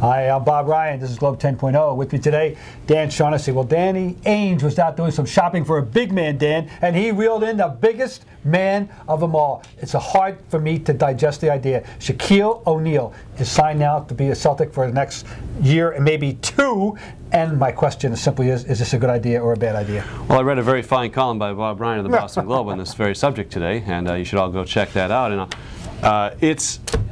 Hi, I'm Bob Ryan. This is Globe 10.0. With me today, Dan Shaughnessy. Well, Danny Ainge was out doing some shopping for a big man, Dan, and he reeled in the biggest man of them all. It's hard for me to digest the idea. Shaquille O'Neal is signed now to be a Celtic for the next year and maybe two. And my question simply is this a good idea or a bad idea? Well, I read a very fine column by Bob Ryan of the Boston Globe on this very subject today, and you should all go check that out. And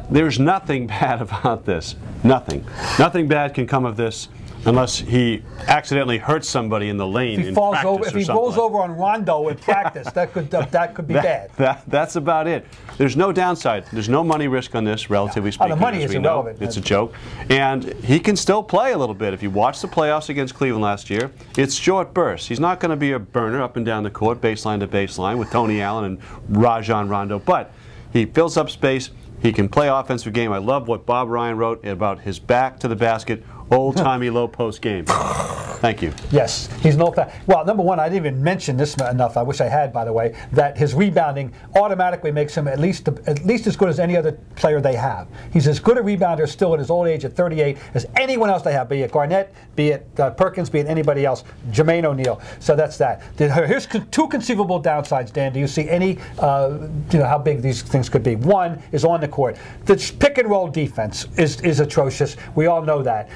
there's nothing bad about this. Nothing. Nothing bad can come of this unless he accidentally hurts somebody in the lane in practice if he rolls over on Rondo in practice, that could be bad. That's about it. There's no downside. There's no money risk on this, relatively speaking. The money is irrelevant. It's a joke. And he can still play a little bit. If you watch the playoffs against Cleveland last year, it's short bursts. He's not going to be a burner up and down the court, baseline to baseline, with Tony Allen and Rajon Rondo, but he fills up space. He can play offensive game. I love what Bob Ryan wrote about his back to the basket, old-timey low-post game. Thank you. Yes, he's no. Well, number one, I didn't even mention this enough. I wish I had, by the way, that his rebounding automatically makes him at least as good as any other player they have. He's as good a rebounder still at his old age at 38 as anyone else they have, be it Garnett, be it Perkins, be it anybody else, Jermaine O'Neal. So that's that. Here's two conceivable downsides, Dan. Do you see any, how big these things could be? One is on the court. The pick and roll defense is atrocious. We all know that.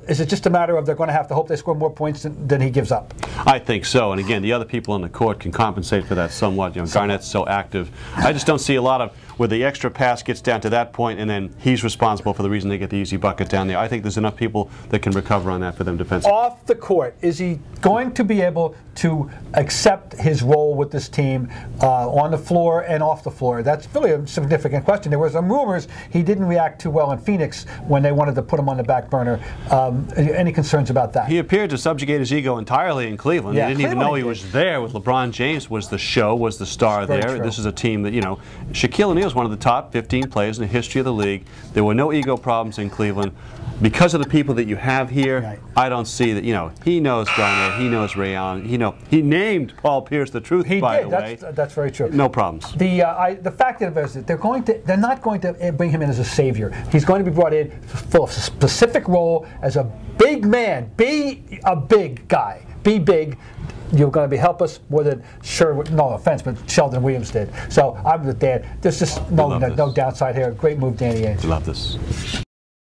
Is it just a matter of they're going to have to hope they score more points than he gives up? I think so. And again, the other people on the court can compensate for that somewhat. Garnett's so active. I just don't see a lot of where the extra pass gets down to that point and then he's responsible for the reason they get the easy bucket down there. I think there's enough people that can recover on that for them defensively. Off the court, is he going to be able to accept his role with this team on the floor and off the floor? That's really a significant question. There were some rumors he didn't react too well in Phoenix when they wanted to put him on the back burner. Any concerns about that? He appeared to subjugate his ego entirely in Cleveland. Yeah, he didn't even know he was there with LeBron James was the show, was the star there. True. This is a team that, Shaquille O'Neal is one of the top 15 players in the history of the league. There were no ego problems in Cleveland. Because of the people that you have here, right. I don't see that, he knows Garnett, he knows Ray Allen, he named Paul Pierce the truth, by the way. That's very true. No problems. The fact of it is that they're not going to bring him in as a savior. He's going to be brought in for a specific role as a big man. Be a big guy. Be big. You're going to help us more than, no offense, but Sheldon Williams did. So I'm with Dan. There's just no downside here. Great move, Danny Ainge. Love this.